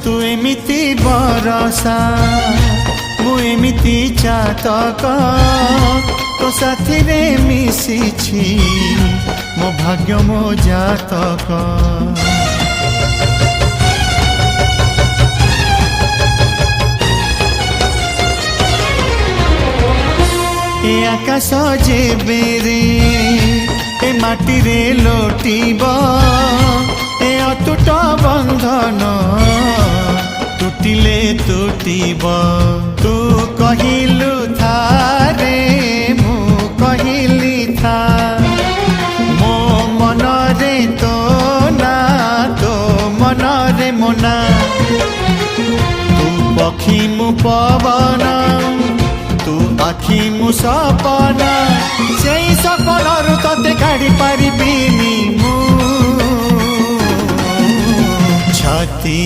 तू एमिति बरसा मु एमिति चातक तो साथी रे मिशिछि मो भाग्य मो जातक। ए आकाश जेबे रे ए माटी रे लोटिब ए अटूट बंधन टूटिले टूटिब। तू कहिलु था रे मु कहिली था मो मन रे तो ना तो मन रे मोना। तू पक्षी मु पवन तू आखि मु सपना से सपनरु तते काढ़ी पारिबिनी मु छाती